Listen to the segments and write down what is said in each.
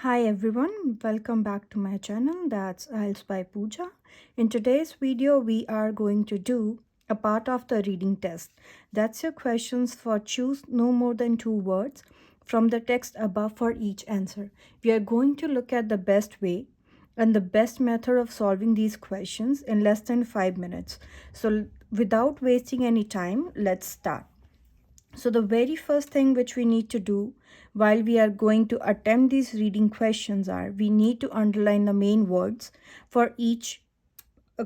Hi everyone, welcome back to my channel. That's IELTS by Pooja. In today's video, we are going to do a part of the reading test. That's your questions for choose no more than 2 words from the text above for each answer. We are going to look at the best way and the best method of solving these questions in less than 5 minutes. So without wasting any time, let's start. So the very first thing which we need to do while we are going to attempt these reading questions are we need to underline the main words for each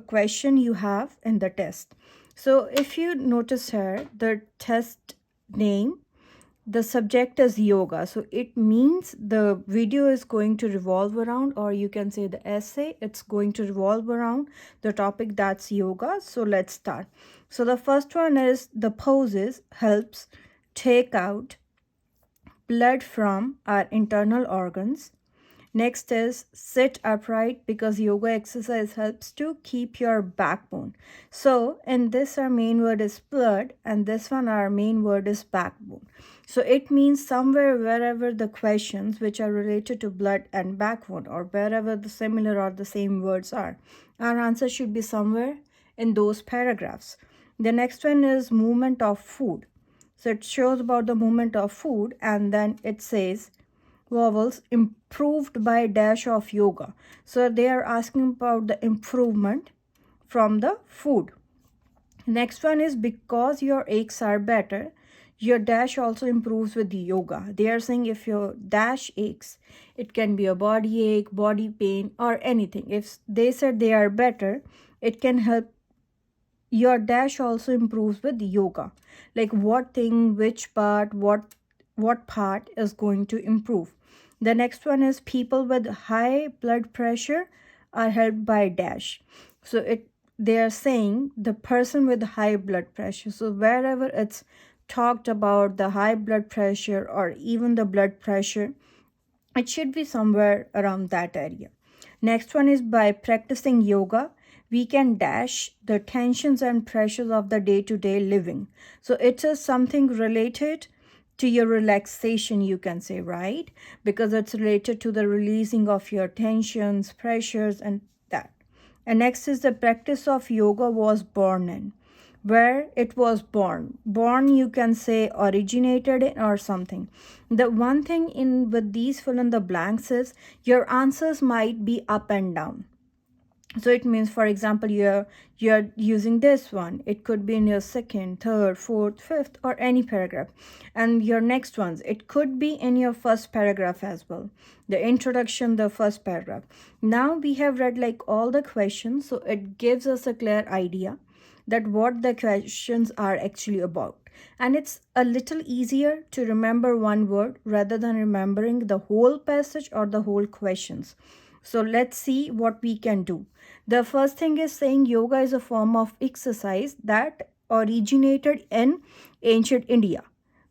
question you have in the test. So if you notice here, the test name, the subject is yoga, so it means the video is going to revolve around, or you can say the essay, it's going to revolve around the topic that's yoga. So let's start. So the first one is the poses helps take out blood from our internal organs. Next is sit upright because yoga exercise helps to keep your backbone. So in this our main word is blood and this one our main word is backbone. So it means somewhere wherever the questions which are related to blood and backbone or wherever the similar or the same words are, our answer should be somewhere in those paragraphs. The next one is movement of food. So it shows about the movement of food and then it says vowels improved by dash of yoga. So they are asking about the improvement from the food. Next one is because your aches are better, your dash also improves with the yoga. They are saying if your dash aches, it can be a body ache, body pain, or anything. If they said they are better, it can help your dash also improves with yoga. Like what thing, which part, what part is going to improve. The next one is people with high blood pressure are helped by dash. So they are saying the person with high blood pressure. So wherever it's talked about the high blood pressure or even the blood pressure, it should be somewhere around that area. Next one is by practicing yoga, we can dash the tensions and pressures of the day-to-day living. So it is something related to your relaxation, you can say, right? Because it's related to the releasing of your tensions, pressures, and that. And next is the practice of yoga was born in. Where it was born. Born, you can say, originated in or something. The one thing in with these fill in the blanks is your answers might be up and down. So it means, for example, you're using this one, it could be in your second, third, fourth, fifth, or any paragraph. And your next ones, it could be in your first paragraph as well, the introduction, the first paragraph. Now we have read like all the questions, so it gives us a clear idea that what the questions are actually about. And it's a little easier to remember one word rather than remembering the whole passage or the whole questions. So let's see what we can do. The first thing is saying yoga is a form of exercise that originated in ancient India.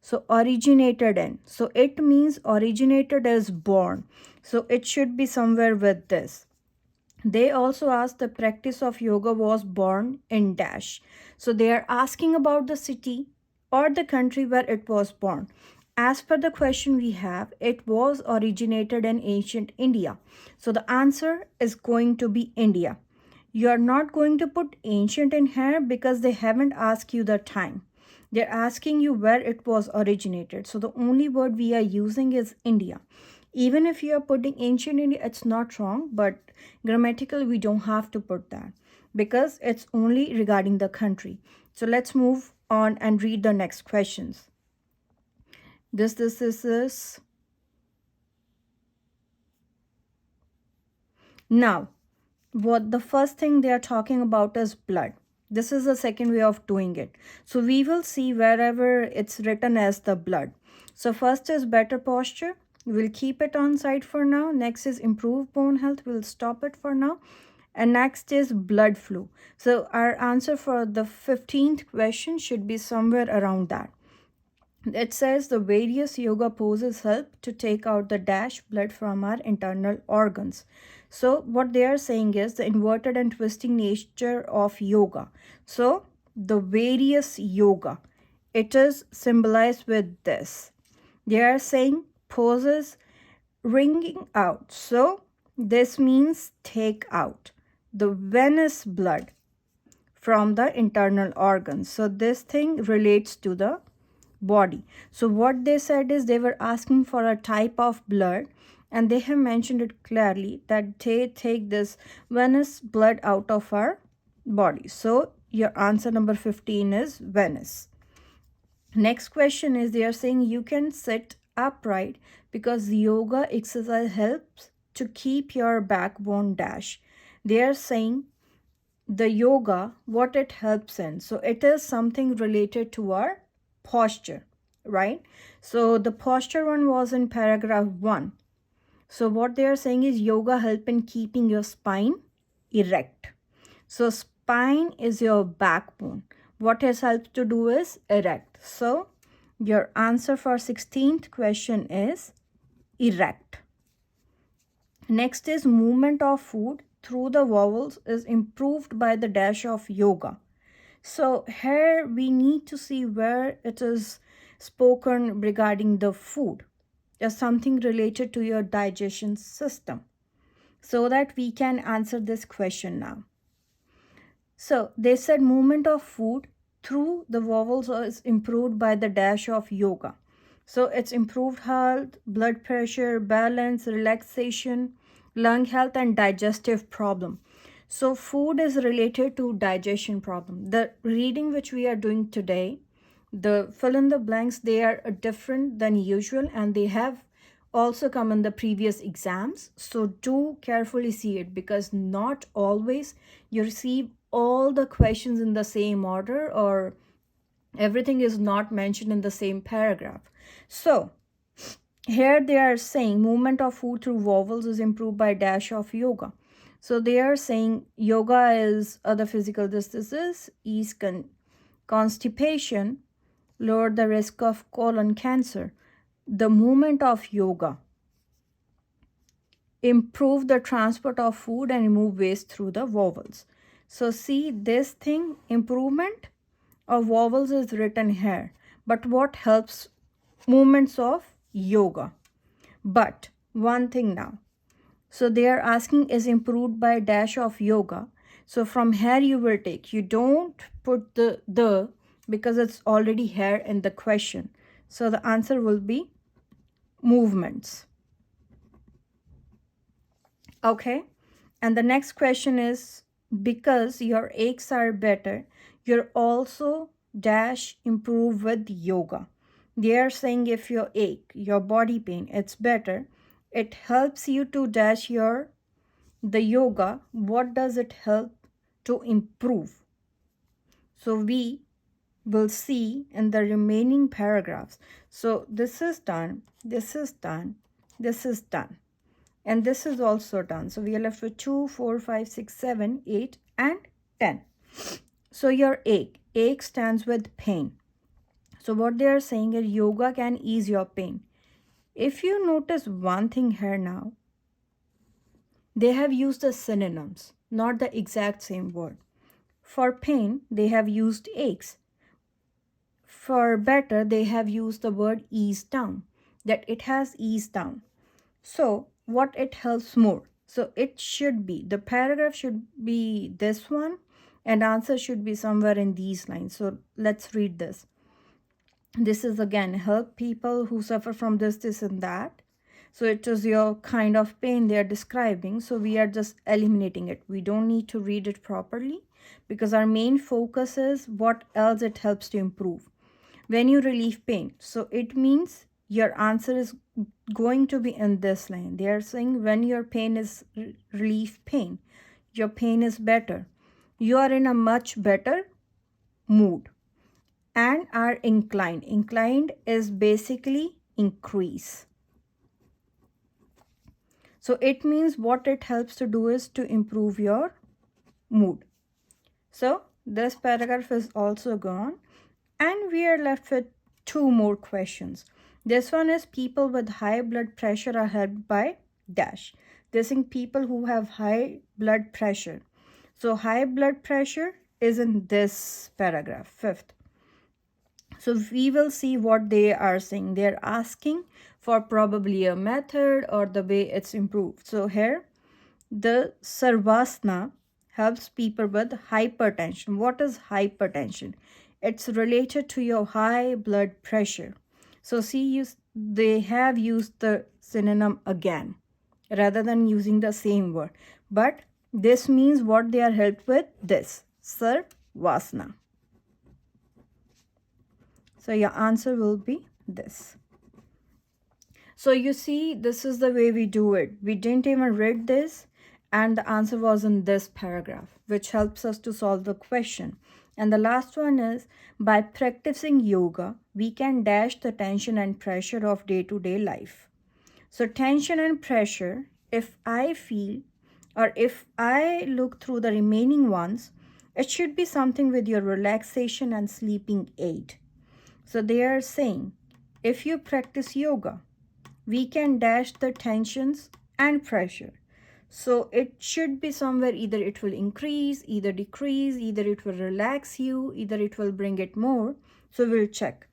So originated in. So it means originated as born. So it should be somewhere with this. They also asked the practice of yoga was born in dash. So they are asking about the city or the country where it was born. As per the question we have, it was originated in ancient India. So the answer is going to be India. You are not going to put ancient in here because they haven't asked you the time. They're asking you where it was originated. So the only word we are using is India. Even if you are putting ancient India, it's not wrong, but grammatically we don't have to put that because it's only regarding the country. So let's move on and read the next questions. This. Now, what the first thing they are talking about is blood. This is the second way of doing it. So we will see wherever it's written as the blood. So first is better posture. We'll keep it on side for now. Next is improve bone health. We'll stop it for now. And next is blood flow. So our answer for the 15th question should be somewhere around that. It says the various yoga poses help to take out the dash blood from our internal organs. So what they are saying is the inverted and twisting nature of yoga. So the various yoga, it is symbolized with this. They are saying poses wringing out. So this means take out the venous blood from the internal organs. So this thing relates to the body. So what they said is they were asking for a type of blood, and they have mentioned it clearly that they take this venous blood out of our body. So your answer number 15 is venous. Next question is they are saying you can sit upright because yoga exercise helps to keep your backbone dash. They are saying the yoga, what it helps in. So it is something related to our posture, right? So the posture one was in paragraph 1. So what they are saying is yoga help in keeping your spine erect. So spine is your backbone. What it helps to do is erect. So your answer for 16th question is erect. Next is movement of food through the vowels is improved by the dash of yoga. So here we need to see where it is spoken regarding the food or something related to your digestion system so that we can answer this question now. So they said movement of food through the vowels is improved by the dash of yoga. So it's improved health, blood pressure, balance, relaxation, lung health, and digestive problem. So food is related to digestion problem. The reading which we are doing today, the fill in the blanks, they are different than usual, and they have also come in the previous exams. So do carefully see it, because not always you receive all the questions in the same order, or everything is not mentioned in the same paragraph. So here they are saying movement of food through vowels is improved by dash of yoga. So they are saying yoga is other physical diseases, ease constipation, lower the risk of colon cancer. The movement of yoga improve the transport of food and remove waste through the vowels. So see this thing, improvement of vowels is written here, but what helps movements of yoga? But one thing now, so they are asking is improved by dash of yoga. So from here you will take, you don't put the because it's already here in the question. So the answer will be movements. Okay. And the next question is, because your aches are better, you're also dash improve with yoga. They are saying if your ache, your body pain, it's better, it helps you to dash the yoga. What does it help to improve? So we will see in the remaining paragraphs. So this is done, this is done, this is done, and this is also done. So we are left with 2, 4, 5, 6, 7, 8, and 10. So your ache stands with pain. So what they are saying is yoga can ease your pain. If you notice one thing here now, they have used the synonyms, not the exact same word. For pain, they have used aches. For better, they have used the word ease down, that it has eased down. So what it helps more? So it should be, the paragraph should be this one, and answer should be somewhere in these lines. So let's read this. This is again help people who suffer from this and that. So it is your kind of pain they are describing. So we are just eliminating it. We don't need to read it properly, because our main focus is what else it helps to improve. When you relieve pain, so it means your answer is going to be in this line. They are saying when your pain is relief pain, your pain is better, you are in a much better mood, and are inclined. Inclined is basically increase. So it means what it helps to do is to improve your mood. So this paragraph is also gone, and we are left with 2 more questions. This one is people with high blood pressure are helped by dash. This is people who have high blood pressure. So high blood pressure is in this paragraph, 5th. So we will see what they are saying. They're asking for probably a method or the way it's improved. So here, the Sarvasana helps people with hypertension. What is hypertension? It's related to your high blood pressure. So see, they have used the synonym again rather than using the same word. But this means what they are helped with, this Sarvasana. So your answer will be this. So you see, this is the way we do it. We didn't even read this, and the answer was in this paragraph, which helps us to solve the question. And the last one is, by practicing yoga, we can dash the tension and pressure of day-to-day life. So tension and pressure, if I feel or if I look through the remaining ones, it should be something with your relaxation and sleeping aid. So they are saying, if you practice yoga, we can dash the tensions and pressure. So it should be somewhere, either it will increase, either decrease, either it will relax you, either it will bring it more. So we'll check.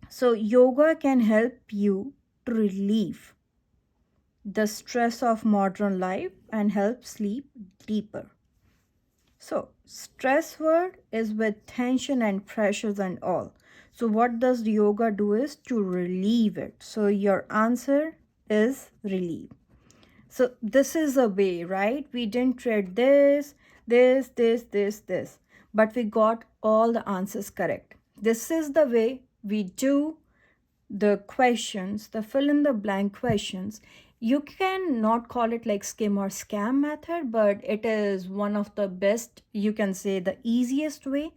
So yoga can help you to relieve the stress of modern life and help sleep deeper. So stress word is with tension and pressures and all. So what does yoga do is to relieve it. So your answer is relieve. So this is a way, right? We didn't read this, but we got all the answers correct. This is the way we do the questions, the fill in the blank questions. You can not call it like skim or scam method, but it is one of the best, you can say the easiest way.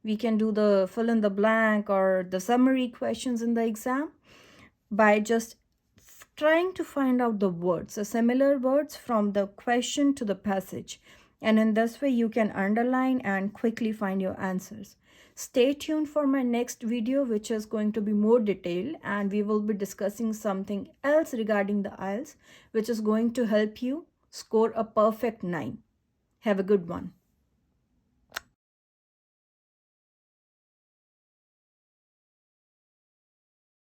We can do the fill in the blank or the summary questions in the exam by just trying to find out the words, the similar words from the question to the passage. And in this way, you can underline and quickly find your answers. Stay tuned for my next video, which is going to be more detailed, and we will be discussing something else regarding the IELTS, which is going to help you score a perfect 9. Have a good one.